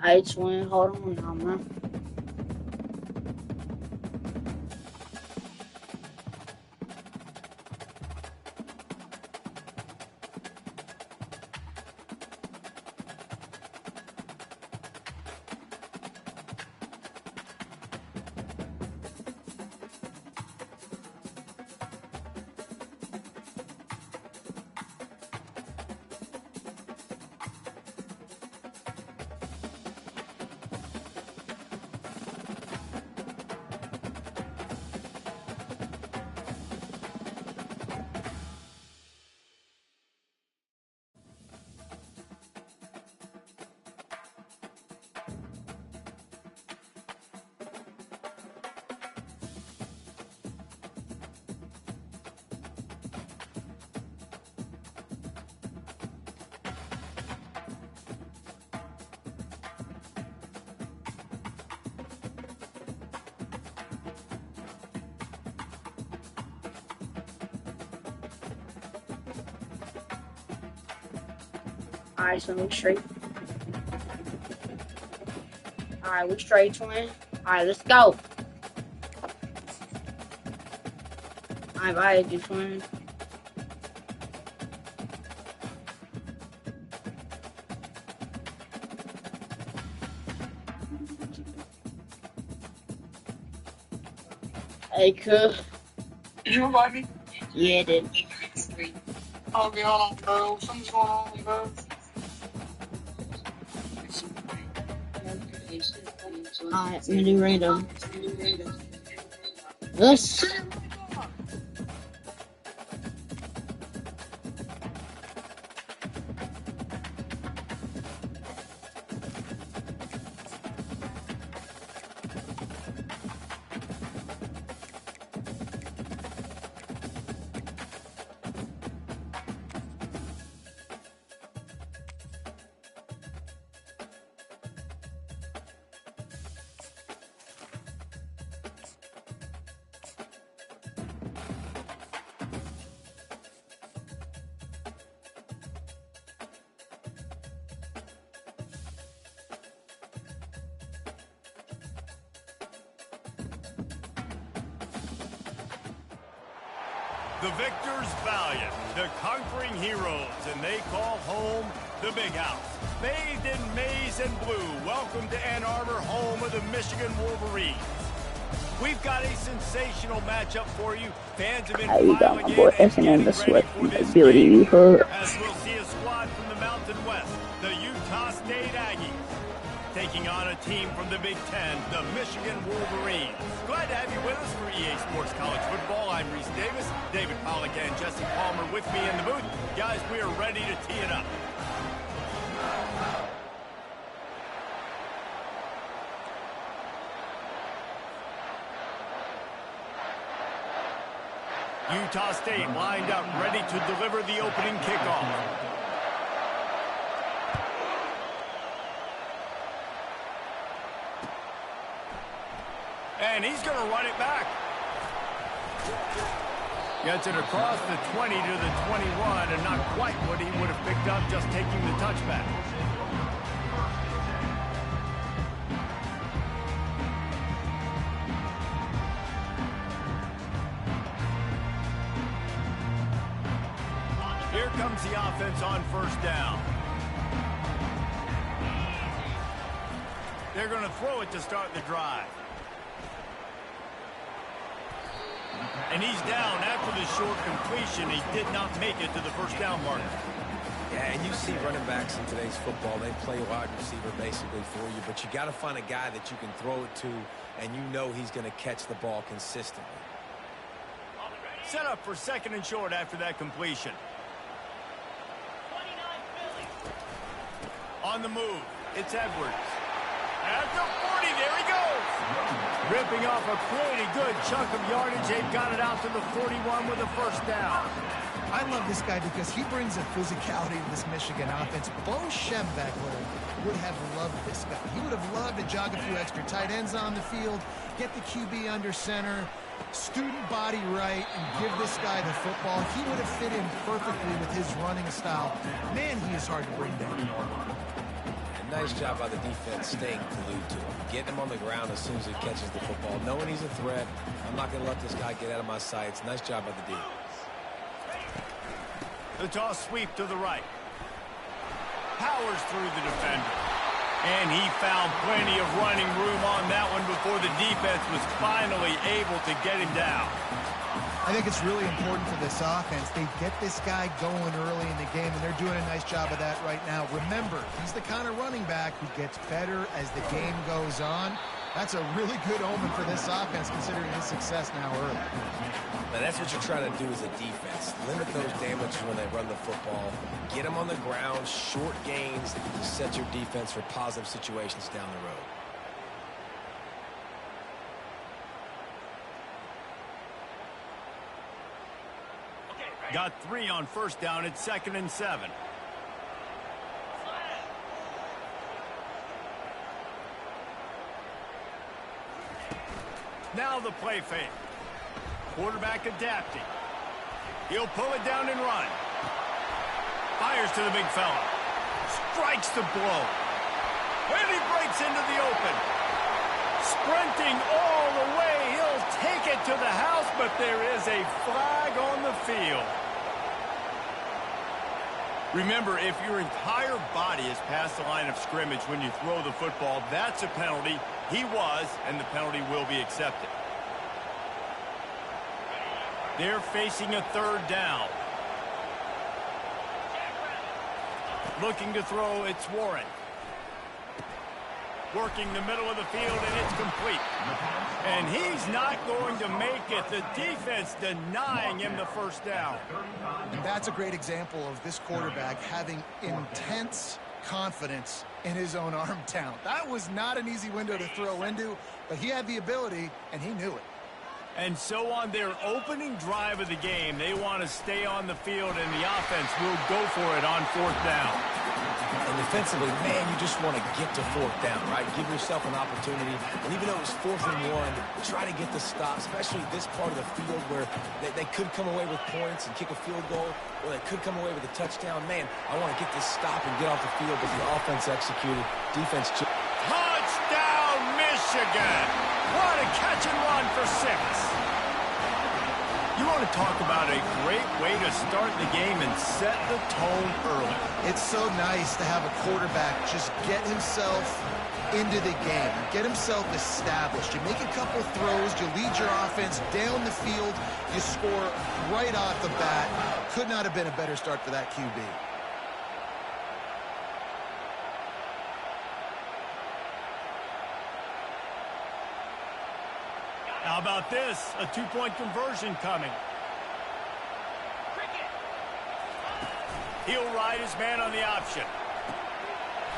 Alright, twin, hold on now, man. Alright, so we straight. Alright, we straight, twin. Alright, let's go. I invited you, twin. Hey, cool. Did you invite me? Yeah, it did. Okay, hold on, bro. Something's going on, bro. Alright, mini random. Let's. The victors valiant, the conquering heroes, and they call home the Big House. Bathed in maize and blue, welcome to Ann Arbor, home of the Michigan Wolverines. We've got a sensational matchup for you. Fans have been piling in and getting ready for this game. As we'll see a squad from the Mountain West, the Utah State Aggies, taking on a team from the Big Ten, the Michigan Wolverines. Glad to have you with us for EA Sports College Football. I'm Reese Davis, David Pollack and Jesse Palmer with me in the booth. Guys, we are ready to tee it up. Utah State lined up, ready to deliver the opening kickoff. And he's going to run it back. Gets it across the 20 to the 21, and not quite what he would have picked up just taking the touchback. Here comes the offense on first down. They're going to throw it to start the drive. And he's down after the short completion. He did not make it to the first down marker. Yeah, and you see running backs in today's football, they play wide receiver basically for you, but you got to find a guy that you can throw it to, and you know he's going to catch the ball consistently. Set up for second and short after that completion. On the move, it's Edwards. At the 40, there he goes. Ripping off a pretty good chunk of yardage. They've got it out to the 41 with a first down. I love this guy because he brings a physicality to this Michigan offense. Bo Schembechler would have loved this guy. He would have loved to jog a few extra tight ends on the field, get the QB under center, student body right, and give this guy the football. He would have fit in perfectly with his running style. Man, he is hard to bring down. Nice job by the defense staying glued to him. Getting him on the ground as soon as he catches the football. Knowing he's a threat. I'm not going to let this guy get out of my sights. Nice job by the D. The toss sweep to the right. Powers through the defender. And he found plenty of running room on that one before the defense was finally able to get him down. I think it's really important for this offense. They get this guy going early in the game, and they're doing a nice job of that right now. Remember, he's the kind of running back who gets better as the game goes on. That's a really good omen for this offense, considering his success now early. Now that's what you're trying to do as a defense. Limit those damages when they run the football. Get them on the ground, short gains to set your defense for positive situations down the road. Got 3 on first down at 2nd and 7. Now the play fake. Quarterback adapting. He'll pull it down and run. Fires to the big fella. Strikes the blow. And he breaks into the open. Sprinting all the way. He'll take it to the house, but there is a flag on the field. Remember, if your entire body is past the line of scrimmage when you throw the football, that's a penalty. He was, and the penalty will be accepted. They're facing a 3rd down. Looking to throw, it's Warren. Working the middle of the field, and it's complete. And he's not going to make it. The defense denying him the first down. And that's a great example of this quarterback having intense confidence in his own arm talent. That was not an easy window to throw into, but he had the ability, and he knew it. And so on their opening drive of the game, they want to stay on the field, and the offense will go for it on 4th down. And defensively, man, you just want to get to 4th down, right? Give yourself an opportunity. And even though it was 4th and 1, try to get the stop, especially this part of the field where they could come away with points and kick a field goal, or they could come away with a touchdown. Man, I want to get this stop and get off the field, but the offense executed. Defense. Touchdown, Michigan! What a catch and run for 6. You want to talk about a great way to start the game and set the tone early. It's so nice to have a quarterback just get himself into the game, get himself established. You make a couple throws, you lead your offense down the field, you score right off the bat. Could not have been a better start for that QB. How about this? A 2-point conversion coming. He'll ride his man on the option.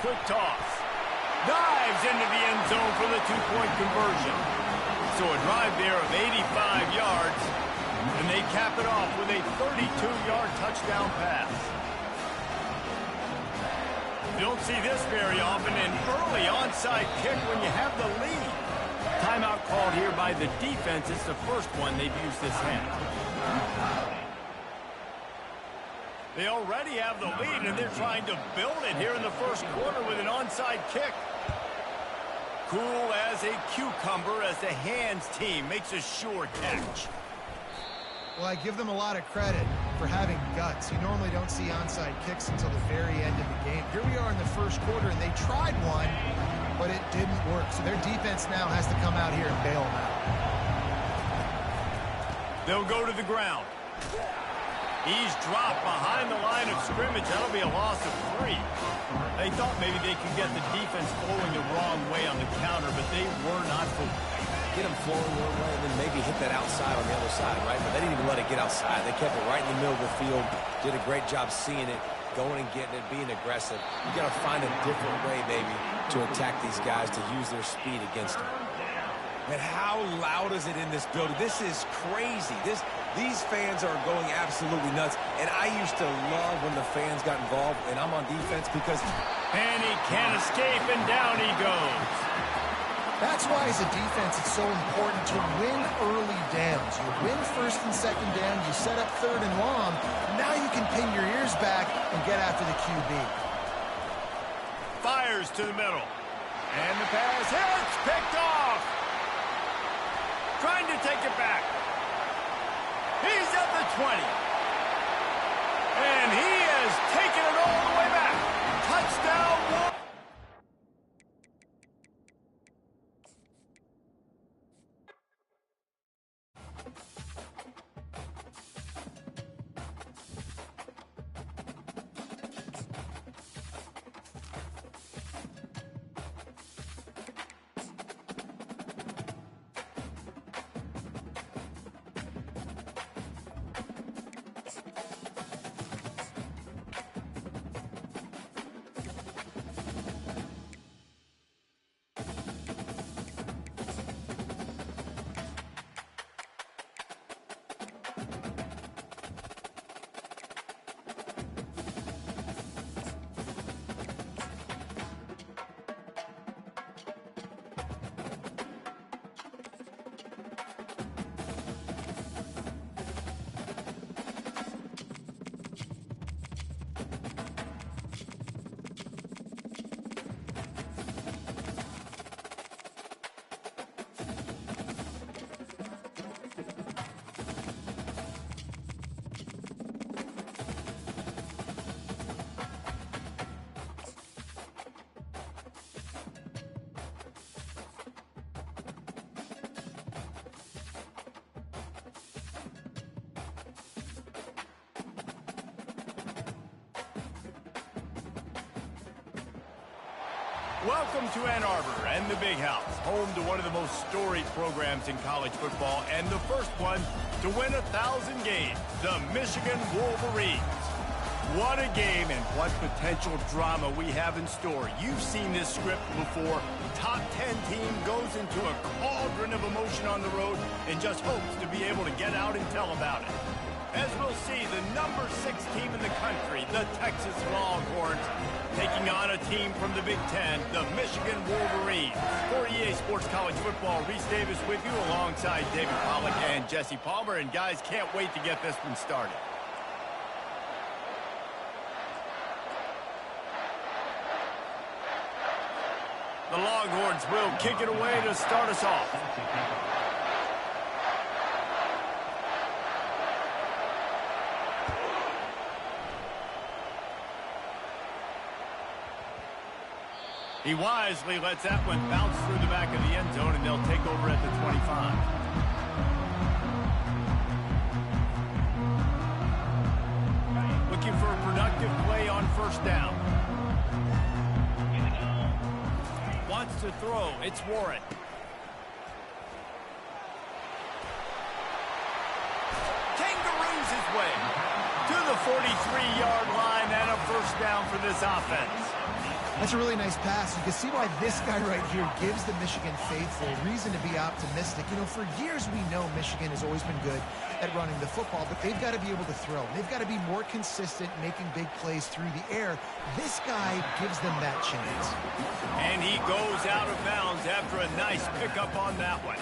Quick toss. Dives into the end zone for the 2-point conversion. So a drive there of 85 yards, and they cap it off with a 32-yard touchdown pass. You don't see this very often, an early onside kick when you have the lead. Timeout called here by the defense. It's the first one they've used this half. They already have the lead, and they're trying to build it here in the first quarter with an onside kick. Cool as a cucumber as the hands team makes a sure catch. Well, I give them a lot of credit for having guts. You normally don't see onside kicks until the very end of the game. Here we are in the first quarter, and they tried one, but it didn't work. So their defense now has to come out here and bail them out. They'll go to the ground. He's dropped behind the line of scrimmage. That'll be a loss of 3. They thought maybe they could get the defense flowing the wrong way on the counter, but they were not fooled. Get them flowing one way and then maybe hit that outside on the other side, right? But they didn't even let it get outside. They kept it right in the middle of the field. Did a great job seeing it, going and getting it, being aggressive. You got to find a different way maybe to attack these guys, to use their speed against them. Man, how loud is it in this building? This is crazy. These fans are going absolutely nuts. And I used to love when the fans got involved, and I'm on defense because... And he can't escape, and down he goes. That's why, as a defense, it's so important to win early downs. You win first and second down, you set up third and long, now you can pin your ears back and get after the QB. Fires fires to the middle. And the pass hits, picked off. Trying to take it back. He's at the 20. And he has taken it all the way back. Touchdown. Welcome to Ann Arbor and the Big House, home to one of the most storied programs in college football and the first one to win 1,000 games, the Michigan Wolverines. What a game and what potential drama we have in store. You've seen this script before. Top 10 team goes into a cauldron of emotion on the road and just hopes to be able to get out and tell about it. As we'll see, the number 6 team in the country, the Texas Longhorns, taking on a team from the Big Ten, the Michigan Wolverines. For EA Sports College Football, Reese Davis with you alongside David Pollack and Jesse Palmer. And guys, can't wait to get this one started. The Longhorns will kick it away to start us off. He wisely lets that one bounce through the back of the end zone, and they'll take over at the 25. Looking for a productive play on first down. Wants to throw. It's Warren. Kangaroos his way to the 43-yard line and a first down for this offense. That's a really nice pass. You can see why this guy right here gives the Michigan faithful reason to be optimistic. You know, for years we know Michigan has always been good at running the football, but they've got to be able to throw. They've got to be more consistent, making big plays through the air. This guy gives them that chance. And he goes out of bounds after a nice pickup on that one.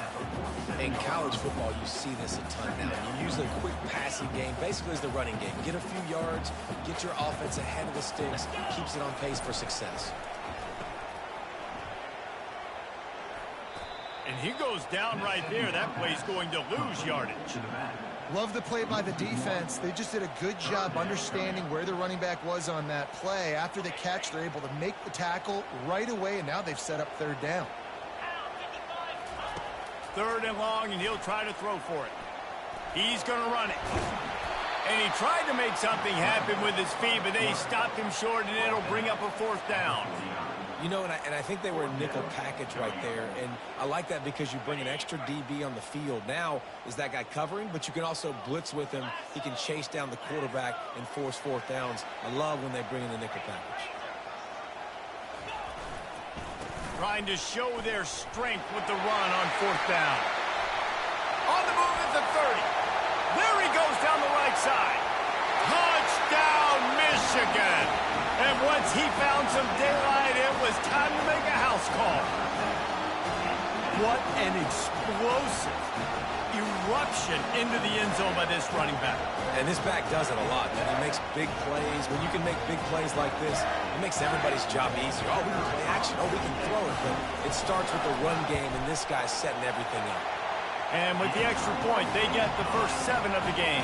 In college football, you see this a ton now. You use a quick passing game, basically as the running game. Get a few yards, get your offense ahead of the sticks, keeps it on pace for success. And he goes down right there. That play's going to lose yardage. Love the play by the defense. They just did a good job understanding where the running back was on that play. After the catch, they're able to make the tackle right away, and now they've set up third down. 3rd and long, and he'll try to throw for it. He's going to run it. And he tried to make something happen with his feet, but they stopped him short, and it'll bring up a 4th down. You know, and I think they were a nickel package right there, and I like that because you bring an extra DB on the field. Now is that guy covering, but you can also blitz with him. He can chase down the quarterback and force 4th downs. I love when they bring in the nickel package. Trying to show their strength with the run on 4th down. On the move at the 30. There he goes down the right side. Touchdown, Michigan. And once he found some daylight, it was time to make a house call. What an explosive eruption into the end zone by this running back. And this back does it a lot, man. He makes big plays. When you can make big plays like this, it makes everybody's job easier. Oh, we can play action. Oh, we can throw it. But it starts with the run game, and this guy's setting everything up. And with the extra point, they get the first 7 of the game.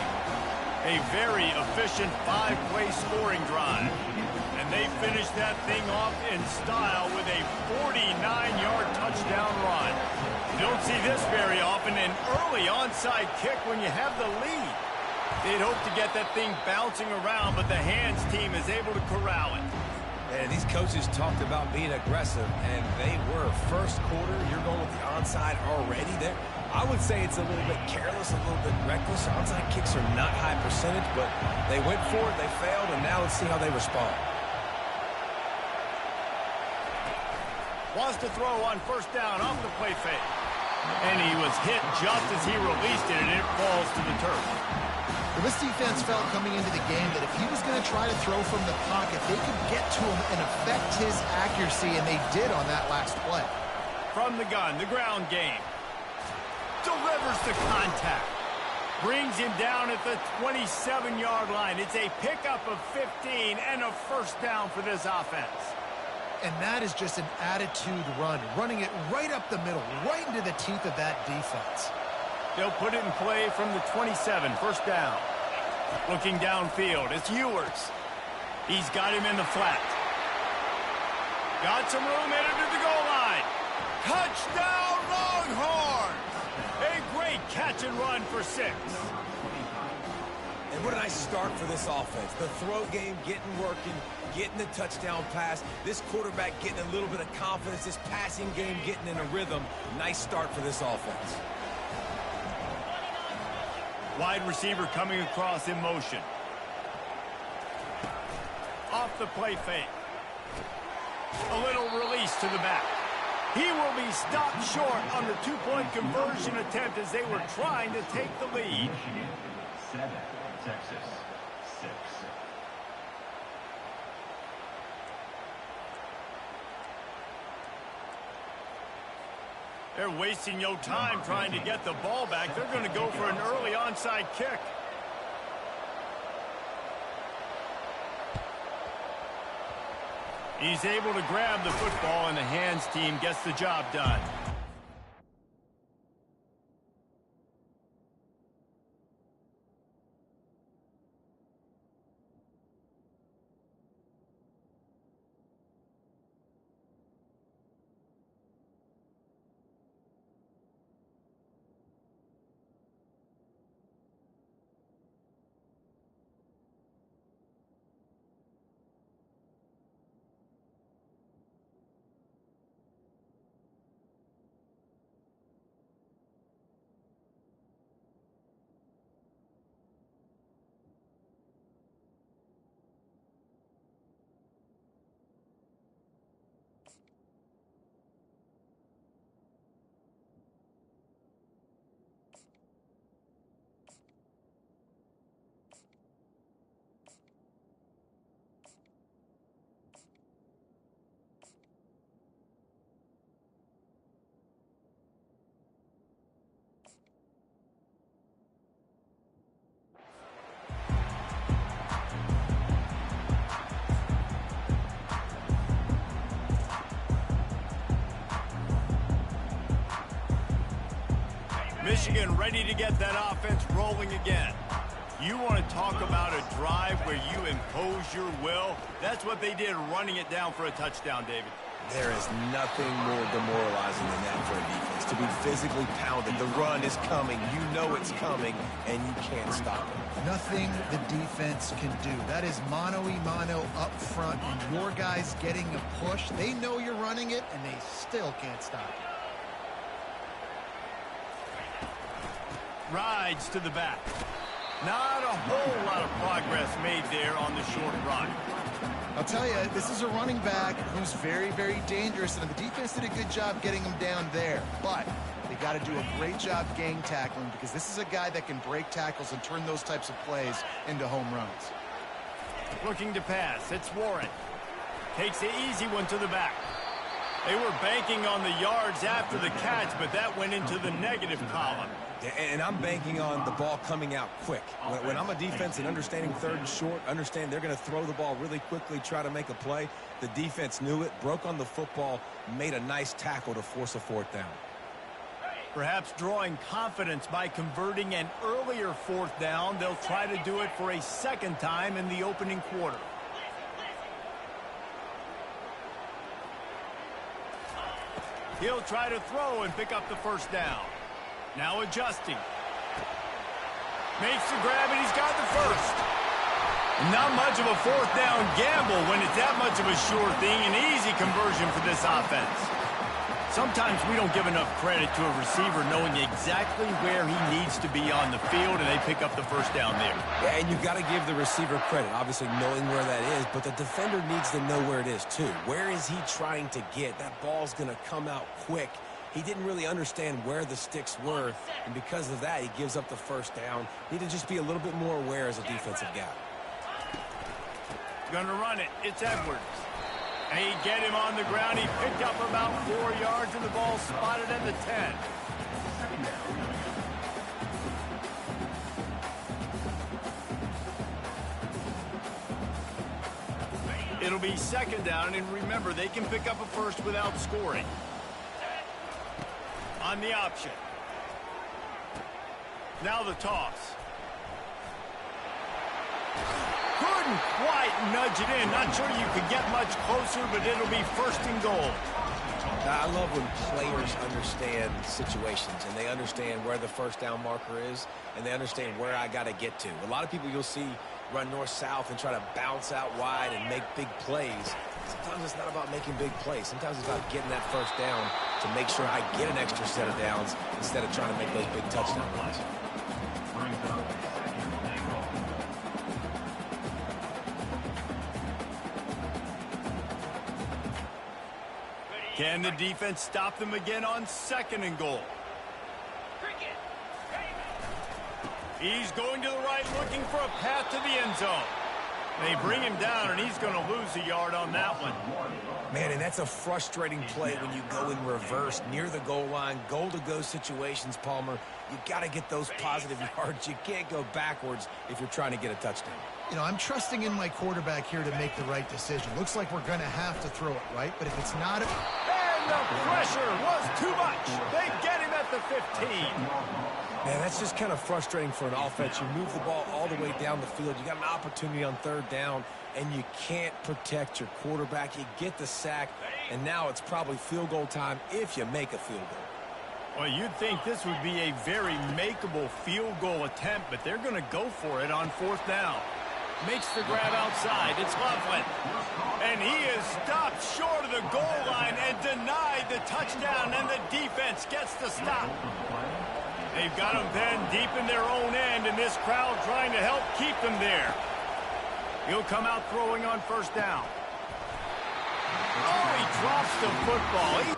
A very efficient 5-play scoring drive. And they finish that thing off in style with a 49-yard touchdown run. You don't see this very often, an early onside kick when you have the lead. They'd hope to get that thing bouncing around, but the hands team is able to corral it. And these coaches talked about being aggressive, and they were. First quarter, you're going with the onside already there. I would say it's a little bit careless, a little bit reckless. Onside kicks are not high percentage, but they went for it, they failed, and now let's see how they respond. Wants to throw on first down off the play fake. And he was hit just as he released it, and it falls to the turf. Well, this defense felt coming into the game that if he was going to try to throw from the pocket, they could get to him and affect his accuracy, and they did on that last play. From the gun, the ground game. Delivers the contact. Brings him down at the 27-yard line. It's a pickup of 15 and a first down for this offense. And that is just an attitude run, running it right up the middle, right into the teeth of that defense. They'll put it in play from the 27, first down. Looking downfield, it's Ewers. He's got him in the flat. Got some room headed to the goal line. Touchdown, Longhorns! A great catch and run for 6. And what a nice start for this offense. The throw game getting working, getting the touchdown pass. This quarterback getting a little bit of confidence. This passing game getting in a rhythm. Nice start for this offense. Wide receiver coming across in motion. Off the play fake. A little release to the back. He will be stopped short on the 2-point conversion attempt as they were trying to take the lead. 7, Texas 6. They're wasting no time trying to get the ball back. They're going to go for an early onside kick. He's able to grab the football, and the hands team gets the job done. Michigan ready to get that offense rolling again. You want to talk about a drive where you impose your will? That's what they did, running it down for a touchdown, David. There is nothing more demoralizing than that for a defense. To be physically pounded. The run is coming. You know it's coming, and you can't stop it. Nothing the defense can do. That is mano-a-mano up front, and your guys getting a push. They know you're running it, and they still can't stop it. Rides to the back. Not a whole lot of progress made there on the short run. I'll tell you, this is a running back who's very, very dangerous, and the defense did a good job getting him down there. But they got to do a great job gang tackling, because this is a guy that can break tackles and turn those types of plays into home runs. Looking to pass. It's Warren. Takes the easy one to the back. They were banking on the yards after the catch, but that went into the negative column. And I'm banking on the ball coming out quick. When I'm a defense and understanding third and short, understand they're going to throw the ball really quickly, try to make a play. The defense knew it, broke on the football, made a nice tackle to force a fourth down. Perhaps drawing confidence by converting an earlier fourth down, they'll try to do it for a second time in the opening quarter. He'll try to throw and pick up the first down. Now adjusting. Makes the grab, and he's got the first. Not much of a fourth down gamble when it's that much of a sure thing. An easy conversion for this offense. Sometimes we don't give enough credit to a receiver knowing exactly where he needs to be on the field, and they pick up the first down there. Yeah, and you've got to give the receiver credit, obviously knowing where that is, but the defender needs to know where it is too. Where is he trying to get? That ball's going to come out quick. He didn't really understand where the sticks were, and because of that, he gives up the first down. Need to just be a little bit more aware as a defensive guy. Gonna run it. It's Edwards. And he get him on the ground. He picked up about 4 yards, and the ball spotted at the 10. It'll be second down, and remember, they can pick up a first without scoring. On the option. Now the toss. Couldn't quite nudge it in. Not sure you could get much closer, but it'll be first and goal. I love when players understand situations, and they understand where the first down marker is, and they understand where I got to get to. A lot of people you'll see run north-south and try to bounce out wide and make big plays. Sometimes it's not about making big plays. Sometimes it's about getting that first down to make sure I get an extra set of downs instead of trying to make those big touchdown runs. Can the defense stop them again on second and goal? He's going to the right, looking for a path to the end zone. They bring him down, and he's going to lose a yard on that one. Man, and that's a frustrating play when you go in reverse near the goal line, goal-to-go situations, Palmer. You got to get those positive yards. You can't go backwards if you're trying to get a touchdown. You know, I'm trusting in my quarterback here to make the right decision. Looks like we're going to have to throw it, right? But if it's not... And the pressure was too much. They get him at the 15. Man, that's just kind of frustrating for an offense. You move the ball all the way down the field. You got an opportunity on third down, and you can't protect your quarterback. You get the sack, and now it's probably field goal time if you make a field goal. Well, you'd think this would be a very makeable field goal attempt, but they're going to go for it on fourth down. Makes the grab outside. It's Loveland. And he is stopped short of the goal line and denied the touchdown, and the defense gets the stop. They've got him pinned deep in their own end, and this crowd trying to help keep them there. He'll come out throwing on first down. Oh, he drops the football.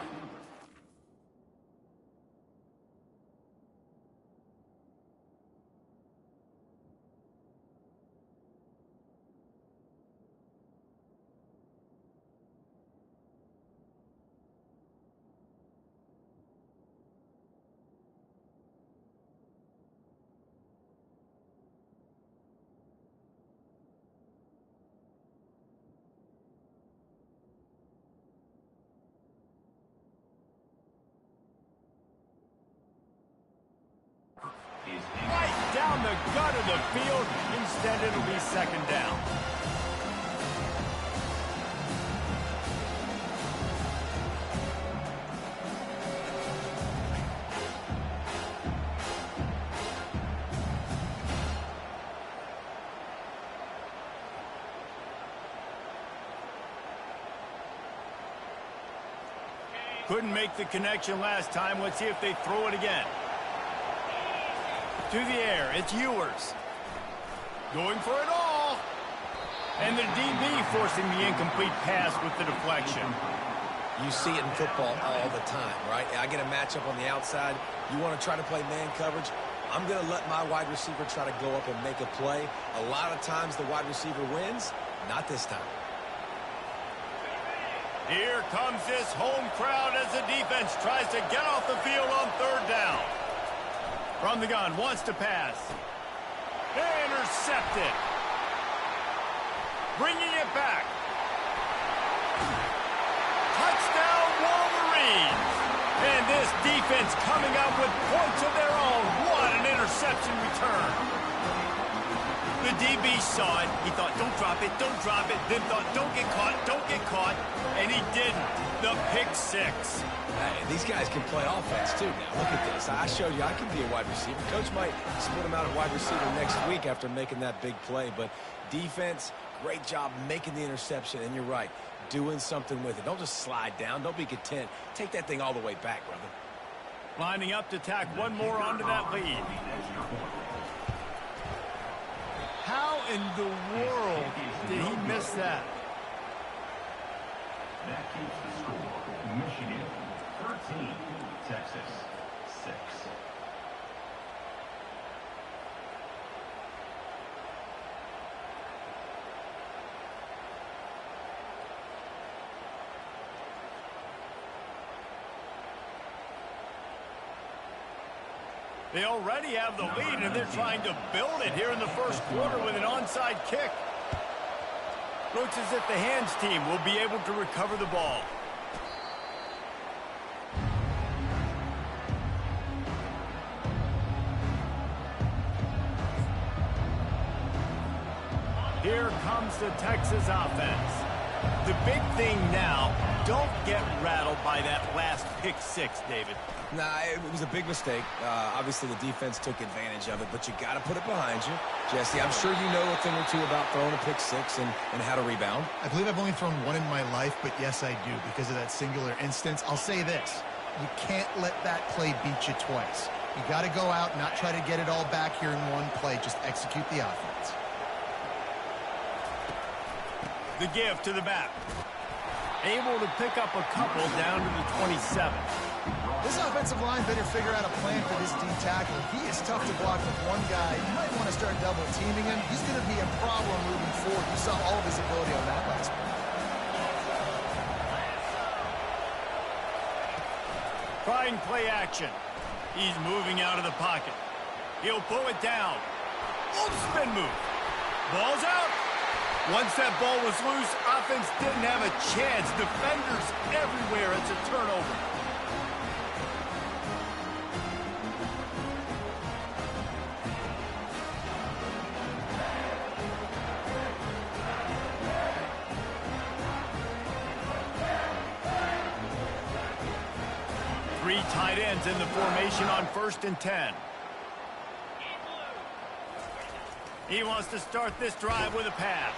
Right down the gut of the field. Instead, it'll be second down. Couldn't make the connection last time. Let's see if they throw it again. To the air, it's Ewers. Going for it all. And the DB forcing the incomplete pass with the deflection. You see it in football all the time, right? I get a matchup on the outside. You want to try to play man coverage. I'm going to let my wide receiver try to go up and make a play. A lot of times the wide receiver wins. Not this time. Here comes this home crowd as the defense tries to get off the field on third down. From the gun, wants to pass. Intercepted. Bringing it back. Touchdown Wolverines. And this defense coming up with points of their own. What an interception return. The DB saw it. He thought, don't drop it, don't drop it. Then thought, don't get caught, don't get caught. And he didn't. The pick six. Hey, these guys can play offense, too, now. Look at this. I showed you I can be a wide receiver. Coach might split him out at wide receiver next week after making that big play. But defense, great job making the interception. And you're right, doing something with it. Don't just slide down. Don't be content. Take that thing all the way back, brother. Lining up to tack one more onto that lead. How in the world did he miss that? That keeps the score. Michigan 13, Texas 6. They already have the lead, and they're trying to build it here in the first quarter with an onside kick. Looks as if the hands team will be able to recover the ball. Here comes the Texas offense. The big thing now, don't get rattled by that last pick six, David. Nah, it was a big mistake. Obviously, the defense took advantage of it, but you got to put it behind you. Jesse, I'm sure you know a thing or two about throwing a pick six and how to rebound. I believe I've only thrown one in my life, but yes, I do because of that singular instance. I'll say this. You can't let that play beat you twice. You got to go out, not try to get it all back here in one play. Just execute the offense. The give to the back. Able to pick up a couple down to the 27. This offensive line better figure out a plan for this D tackle. He is tough to block with one guy. You might want to start double teaming him. He's going to be a problem moving forward. You saw all of his ability on that last one. Trying play action. He's moving out of the pocket. He'll pull it down. Oh, spin move. Ball's out. Once that ball was loose, offense didn't have a chance. Defenders everywhere. It's a turnover. Three tight ends in the formation on 1st and 10. He wants to start this drive with a pass.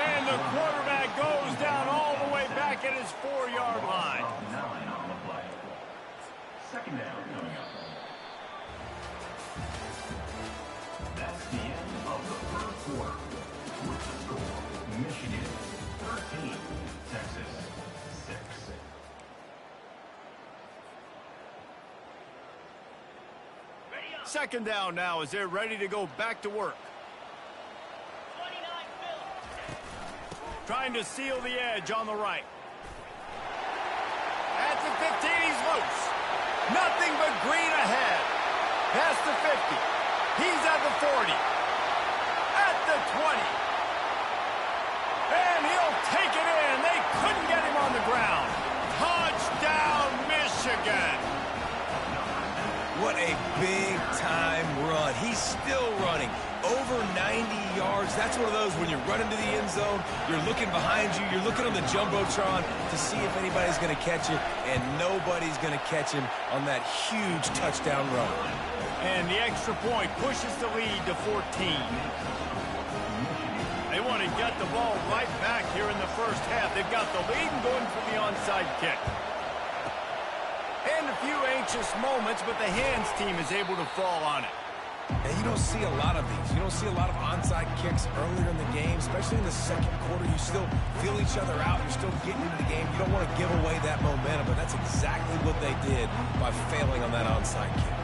And the quarterback goes down all the way back at his 4-yard line. 9 on the play. Second down coming up. That's the end of the first quarter. With the score, Michigan 13, Texas 6. Second down now as they're ready to go back to work. Trying to seal the edge on the right. At the 15, he's loose. Nothing but green ahead. Past the 50. He's at the 40. At the 20. And he'll take it in. They couldn't get him on the ground. Touchdown, Michigan. What a big-time run. He's still running. Over 90 yards. That's one of those when you're running to the end zone, you're looking behind you, you're looking on the Jumbotron to see if anybody's going to catch it, and nobody's going to catch him on that huge touchdown run. And the extra point pushes the lead to 14. They want to get the ball right back here in the first half. They've got the lead and going for the onside kick. And a few anxious moments, but the hands team is able to fall on it. And you don't see a lot of these. You don't see a lot of onside kicks earlier in the game, especially in the second quarter. You still feel each other out. You're still getting into the game. You don't want to give away that momentum, but that's exactly what they did by failing on that onside kick.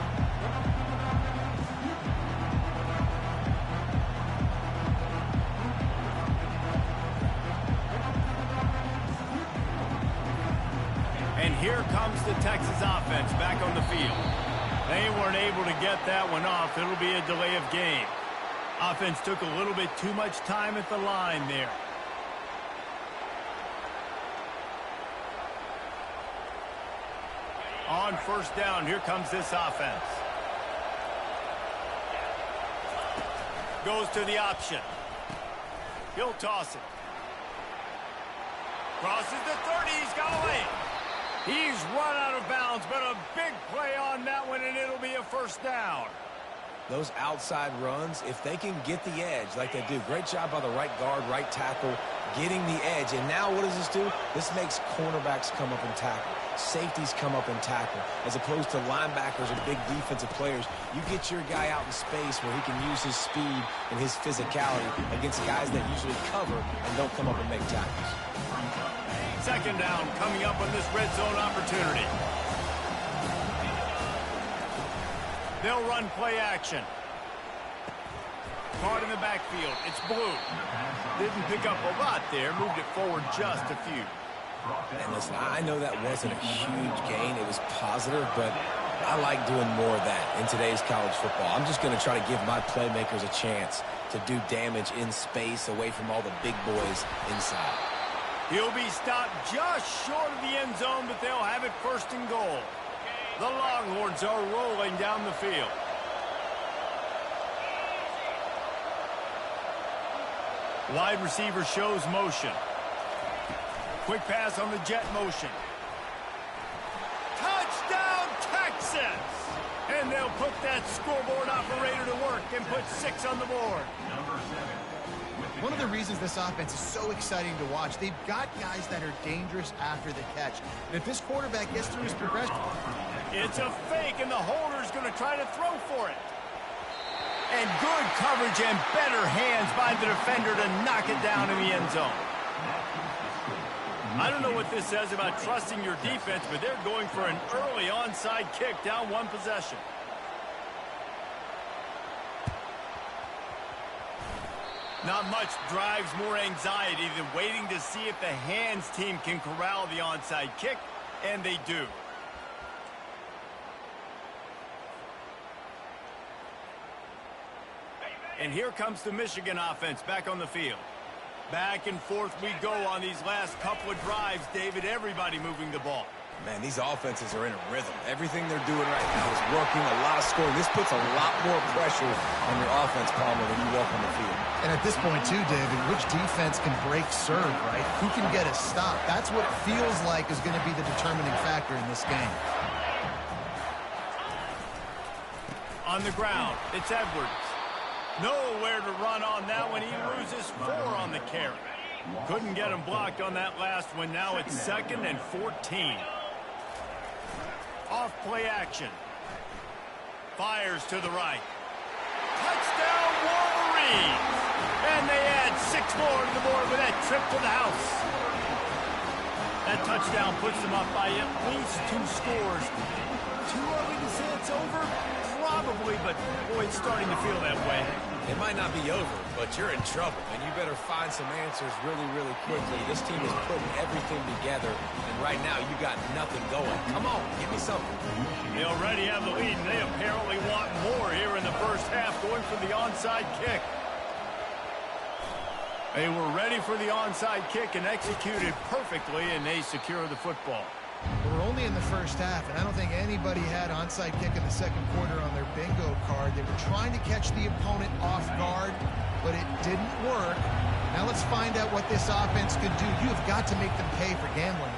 Texas offense back on the field. They weren't able to get that one off. It'll be a delay of game. Offense took a little bit too much time at the line there. On first down, here comes this offense. Goes to the option. He'll toss it. Crosses the 30, he's got away. He's run out of bounds, but a big play on that one, and it'll be a first down. Those outside runs, if they can get the edge like they do, great job by the right guard, right tackle, getting the edge. And now what does this do? This makes cornerbacks come up and tackle. Safeties come up and tackle. As opposed to linebackers and big defensive players, you get your guy out in space where he can use his speed and his physicality against guys that usually cover and don't come up and make tackles. Second down coming up on this red zone opportunity. They'll run play action. Caught in the backfield. It's Blue. Didn't pick up a lot there. Moved it forward just a few. And listen, I know that wasn't a huge gain. It was positive, but I like doing more of that in today's college football. I'm just going to try to give my playmakers a chance to do damage in space away from all the big boys inside. He'll be stopped just short of the end zone, but they'll have it first and goal. The Longhorns are rolling down the field. Wide receiver shows motion. Quick pass on the jet motion. Touchdown, Texas! And they'll put that scoreboard operator to work and put 6 on the board. One of the reasons this offense is so exciting to watch, they've got guys that are dangerous after the catch. And if this quarterback gets through his progression... It's a fake, and the holder's going to try to throw for it. And good coverage and better hands by the defender to knock it down in the end zone. I don't know what this says about trusting your defense, but they're going for an early onside kick down one possession. Not much drives more anxiety than waiting to see if the hands team can corral the onside kick, and they do. And here comes the Michigan offense back on the field. Back and forth we go on these last couple of drives, David. Everybody moving the ball. Man, these offenses are in a rhythm. Everything they're doing right now is working, a lot of scoring. This puts a lot more pressure on your offense, Palmer, when you walk on the field. And at this point, too, David, which defense can break serve, right? Who can get a stop? That's what it feels like is going to be the determining factor in this game. On the ground, it's Edwards. Nowhere to run on that one. He loses 4 on the carry. Couldn't get him blocked on that last one. Now it's 2nd and 14. Off play action. Fires to the right. Touchdown Wolverines! And they add 6 more to the board with that trip to the house. That touchdown puts them up by at least 2 scores. Too early to say it's over? Probably, but boy, it's starting to feel that way. It might not be over, but you're in trouble, and you better find some answers really, really quickly. This team is putting everything together, and right now you got nothing going. Come on, give me something. They already have the lead, and they apparently want more here in the first half, going for the onside kick. They were ready for the onside kick and executed perfectly, and they secure the football. We're only in the first half, and I don't think anybody had onside kick in the second quarter on their bingo card. They were trying to catch the opponent off guard, but it didn't work. Now let's find out what this offense could do. You have got to make them pay for gambling.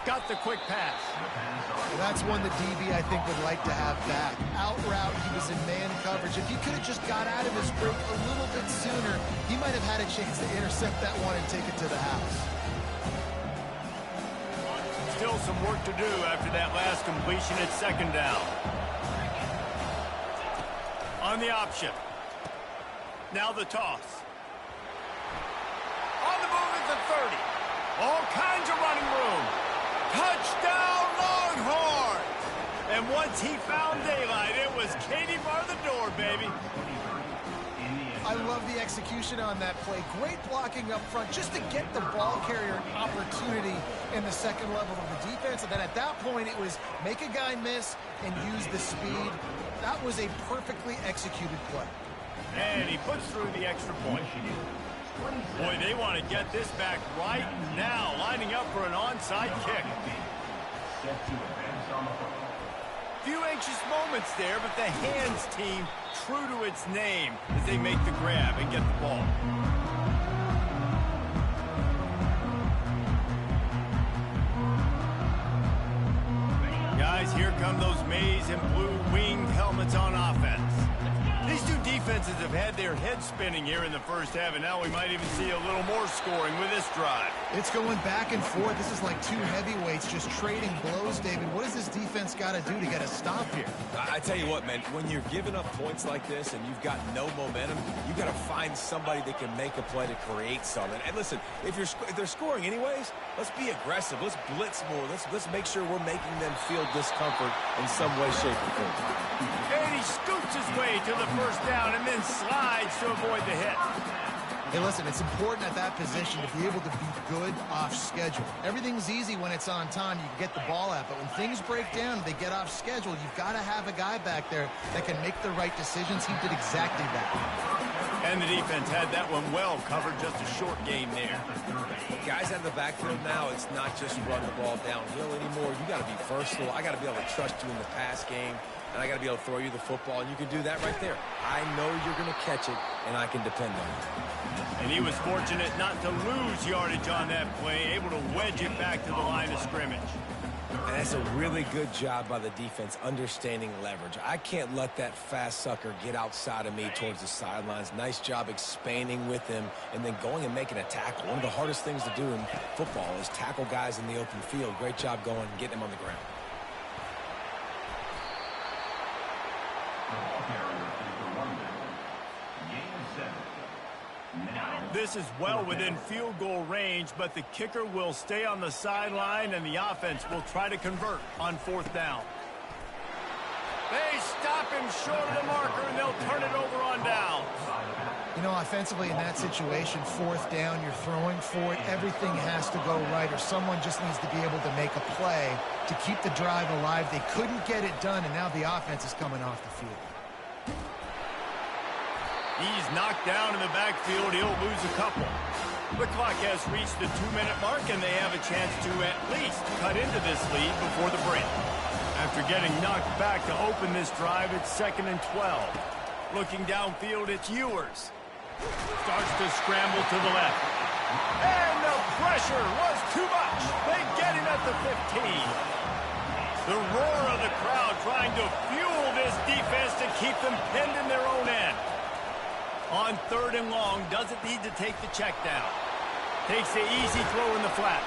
Got the quick pass. Well, that's one that DB, I think, would like to have back. Out route, he was in man coverage. If he could have just got out of his break a little bit sooner, he might have had a chance to intercept that one and take it to the house. Still some work to do after that last completion at 2nd down. On the option. Now the toss. On the move at the 30. All kinds of running room. Touchdown Longhorns! And once he found daylight, it was Katie bar the door, baby. I love the execution on that play. Great blocking up front just to get the ball carrier an opportunity in the second level of the defense. And then at that point, it was make a guy miss and use the speed. That was a perfectly executed play. And he puts through the extra point. Boy, they want to get this back right now, lining up for an onside kick. Few anxious moments there, but the hands team true to its name as they make the grab and get the ball. Guys, here come those maize and blue winged helmets on offense. These two defenses have had their heads spinning here in the first half, and now we might even see a little more scoring with this drive. It's going back and forth. This is like two heavyweights just trading blows, David. What does this defense got to do to get a stop here? I tell you what, man, when you're giving up points like this and you've got no momentum, you got to find somebody that can make a play to create something. And listen, if they're scoring anyways, let's be aggressive. Let's blitz more. Let's make sure we're making them feel discomfort in some way, shape, or form. And he scoots his way to the first down and then slides to avoid the hit. Hey, listen, it's important at that position to be able to be good off schedule. Everything's easy when it's on time. You can get the ball out. But when things break down, they get off schedule, you've got to have a guy back there that can make the right decisions. He did exactly that. And the defense had that one well covered, just a short game there. Guys out of the backfield now, it's not just run the ball downhill anymore. You got to be versatile. I got to be able to trust you in the pass game, and I got to be able to throw you the football, and you can do that right there. I know you're going to catch it, and I can depend on it. And he was fortunate not to lose yardage on that play, able to wedge it back to the line of scrimmage. And that's a really good job by the defense, understanding leverage. I can't let that fast sucker get outside of me towards the sidelines. Nice job expanding with him and then going and making a tackle. One of the hardest things to do in football is tackle guys in the open field. Great job going and getting them on the ground. This is well within field goal range, but the kicker will stay on the sideline, and the offense will try to convert on fourth down. They stop him short of the marker, and they'll turn it over on down. You know, offensively in that situation, fourth down, you're throwing for it. Everything has to go right, or someone just needs to be able to make a play to keep the drive alive. They couldn't get it done, and now the offense is coming off the field. He's knocked down in the backfield. He'll lose a couple. The clock has reached the 2-minute mark, and they have a chance to at least cut into this lead before the break. After getting knocked back to open this drive, it's 2nd and 12. Looking downfield, it's Ewers. Starts to scramble to the left. And the pressure was too much. They get him at the 15. The roar of the crowd trying to fuel this defense to keep them pinned in their own end. On 3rd and long, doesn't need to take the check down. Takes the easy throw in the flat.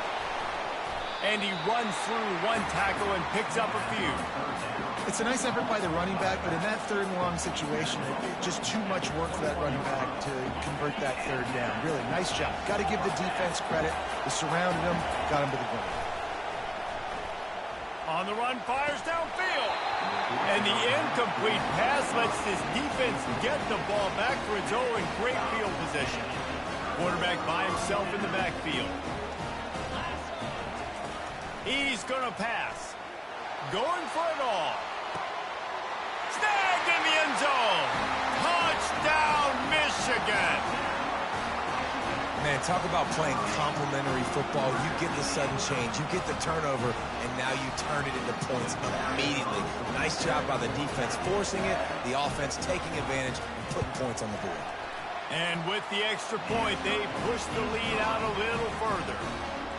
And he runs through one tackle and picks up a few. It's a nice effort by the running back, but in that 3rd and long situation, just too much work for that running back to convert that 3rd down. Really, nice job. Got to give the defense credit. They surrounded him, got him to the ground. On the run, fires downfield. And the incomplete pass lets this defense get the ball back for its own in great field position. Quarterback by himself in the backfield. He's going to pass. Going for it all. Snagged in the end zone. Touchdown, Michigan. Man, talk about playing complementary football. You get the sudden change, you get the turnover, and now you turn it into points immediately. Nice job by the defense forcing it, the offense taking advantage and putting points on the board. And with the extra point, they push the lead out a little further.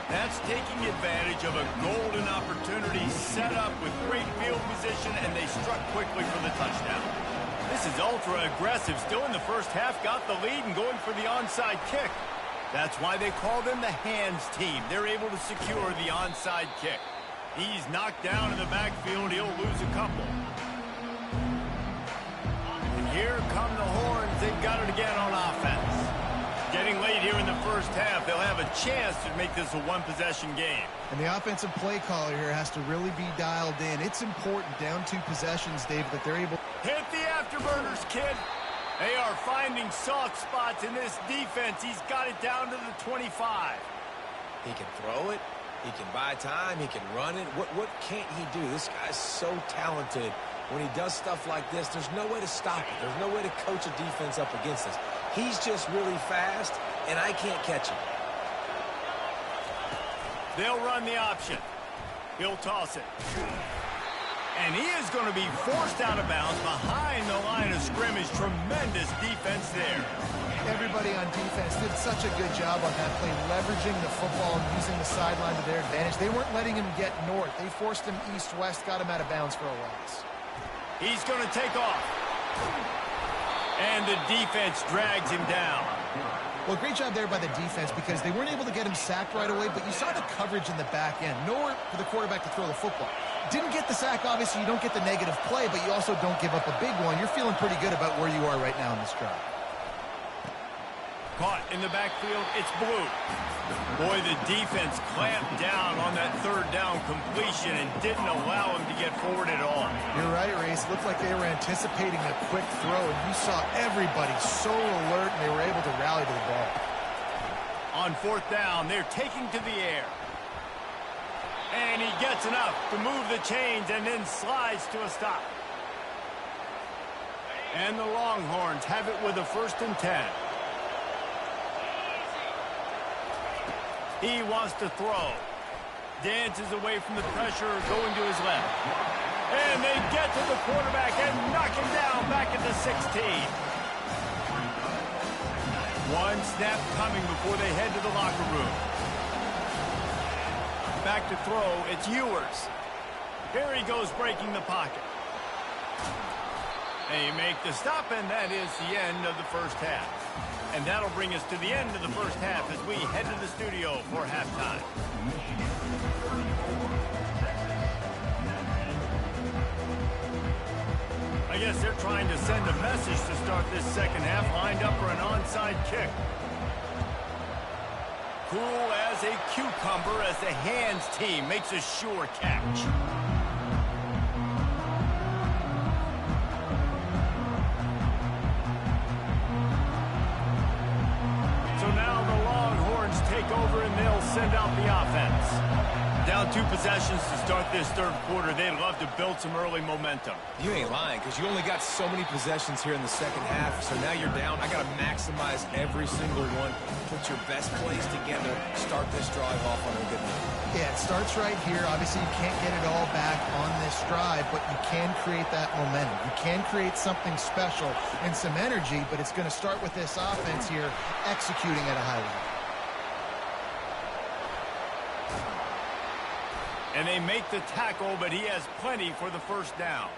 That's taking advantage of a golden opportunity set up with great field position, and they struck quickly for the touchdown. This is ultra-aggressive. Still in the first half, got the lead and going for the onside kick. That's why they call them the hands team. They're able to secure the onside kick. He's knocked down in the backfield. He'll lose a couple. And here come the horns. They've got it again on offense. Getting late here in the first half, they'll have a chance to make this a one-possession game. And the offensive play caller here has to really be dialed in. It's important, down 2 possessions, Dave, that they're able... Hit the afterburners, kid. They are finding soft spots in this defense. He's got it down to the 25. He can throw it. He can buy time. He can run it. What can't he do? This guy's so talented. When he does stuff like this, there's no way to stop it. There's no way to coach a defense up against us. He's just really fast, and I can't catch him. They'll run the option. He'll toss it. And he is going to be forced out of bounds behind the line of scrimmage. Tremendous defense there. Everybody on defense did such a good job on that play, leveraging the football and using the sideline to their advantage. They weren't letting him get north. They forced him east-west, got him out of bounds for a loss. He's going to take off. And the defense drags him down. Well, great job there by the defense because they weren't able to get him sacked right away, but you saw the coverage in the back end. Nowhere for the quarterback to throw the football. Didn't get the sack, obviously. You don't get the negative play, but you also don't give up a big one. You're feeling pretty good about where you are right now in this drive. Caught in the backfield, it's Blue. Boy, the defense clamped down on that third down completion and didn't allow him to get forward at all. You're right, Race. It looked like they were anticipating a quick throw, and you saw everybody so alert, and they were able to rally to the ball. On fourth down, they're taking to the air. And he gets enough to move the chains and then slides to a stop. And the Longhorns have it with a 1st and 10. He wants to throw. Dances away from the pressure, going to his left. And they get to the quarterback and knock him down back at the 16. One snap coming before they head to the locker room. Back to throw, it's Ewers. Here he goes breaking the pocket. They make the stop, and that is the end of the first half. And that'll bring us to the end of the first half as we head to the studio for halftime. I guess they're trying to send a message to start this second half, lined up for an onside kick. Cool as a cucumber as the hands team makes a sure catch. Over and they'll send out the offense. Down 2 possessions to start this third quarter. They'd love to build some early momentum. You ain't lying because you only got so many possessions here in the second half. So now you're down. I got to maximize every single one. Put your best plays together. Start this drive off on a good note. Yeah, it starts right here. Obviously, you can't get it all back on this drive, but you can create that momentum. You can create something special and some energy, but it's going to start with this offense here executing at a high level. And they make the tackle, but he has plenty for the first down.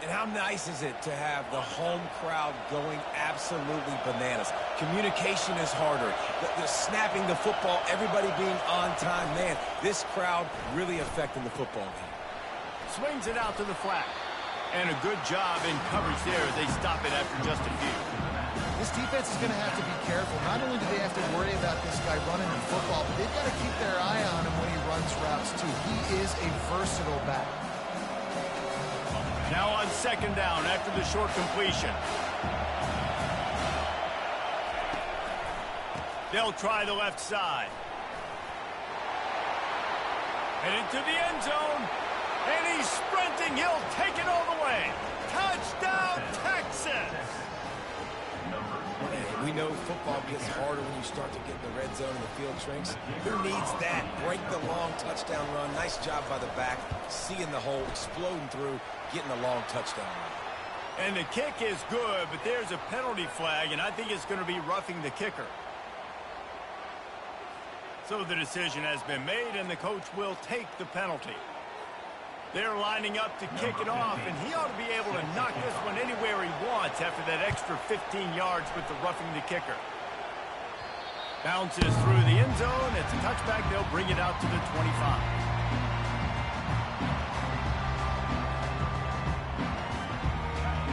And how nice is it to have the home crowd going absolutely bananas? Communication is harder. The snapping the football, everybody being on time. Man, this crowd really affecting the football game. Swings it out to the flat. And a good job in coverage there as they stop it after just a few. This defense is going to have to be careful. Not only do they have to worry about this guy running the football, but they've got to keep their eye on him when he runs routes, too. He is a versatile back. Now on second down after the short completion. They'll try the left side. Headed to the end zone. And he's sprinting. He'll take it all the way. Touchdown, Texas! We know football gets harder when you start to get in the red zone and the field shrinks. Who needs that? Break the long touchdown run. Nice job by the back. Seeing the hole, exploding through, getting a long touchdown run. And the kick is good, but there's a penalty flag, and I think it's going to be roughing the kicker. So the decision has been made, and the coach will take the penalty. They're lining up to kick it off, and he ought to be able to knock this one anywhere he wants after that extra 15 yards with the roughing the kicker. Bounces through the end zone. It's a touchback. They'll bring it out to the 25.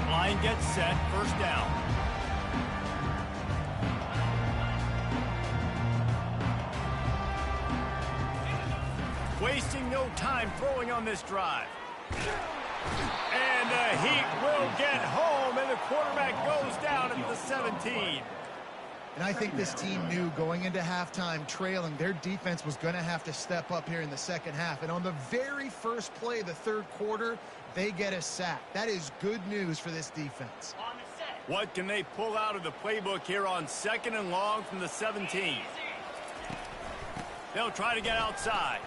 Line gets set. First down. Wasting no time throwing on this drive. And the Heat will get home, and the quarterback goes down at the 17. And I think this team knew going into halftime trailing, their defense was going to have to step up here in the second half. And on the very first play of the third quarter, they get a sack. That is good news for this defense. What can they pull out of the playbook here on 2nd and long from the 17? They'll try to get outside.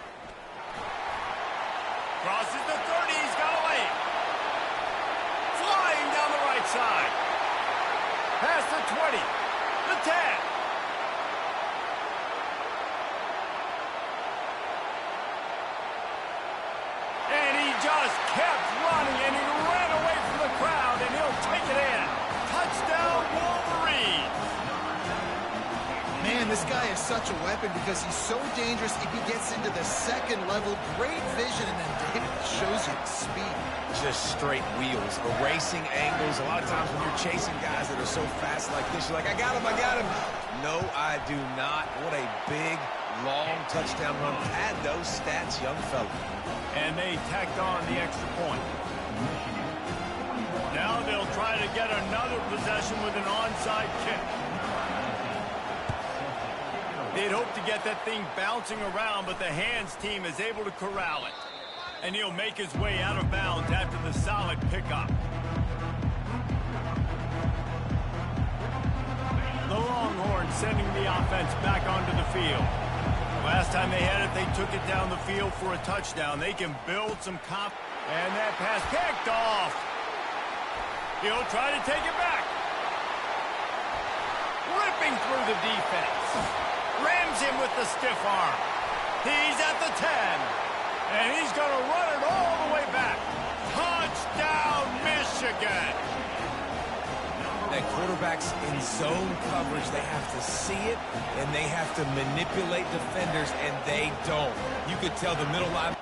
Crosses the 30. He's got away. Flying down the right side. Past the 20. The 10. And he just kept running, and he ran away from the crowd, and he'll take it in. Touchdown, Wolverines. Man, this guy is such a weapon because he's so dangerous if he gets into the second level. Great vision, and then David shows you the speed. Just straight wheels, erasing angles. A lot of times when you're chasing guys that are so fast like this, you're like, I got him, I got him. No, I do not. What a big, long touchdown run. Had those stats, young fella. And they tacked on the extra point. Now they'll try to get another possession with an onside kick. They'd hope to get that thing bouncing around, but the hands team is able to corral it. And he'll make his way out of bounds after the solid pickup. The Longhorns sending the offense back onto the field. Last time they had it, they took it down the field for a touchdown. They can build some confidence. And that pass picked off. He'll try to take it back. Ripping through the defense. Rams him with the stiff arm. He's at the 10. And he's going to run it all the way back. Touchdown, Michigan. That quarterback's in zone coverage. They have to see it, and they have to manipulate defenders, and they don't. You could tell the middle line.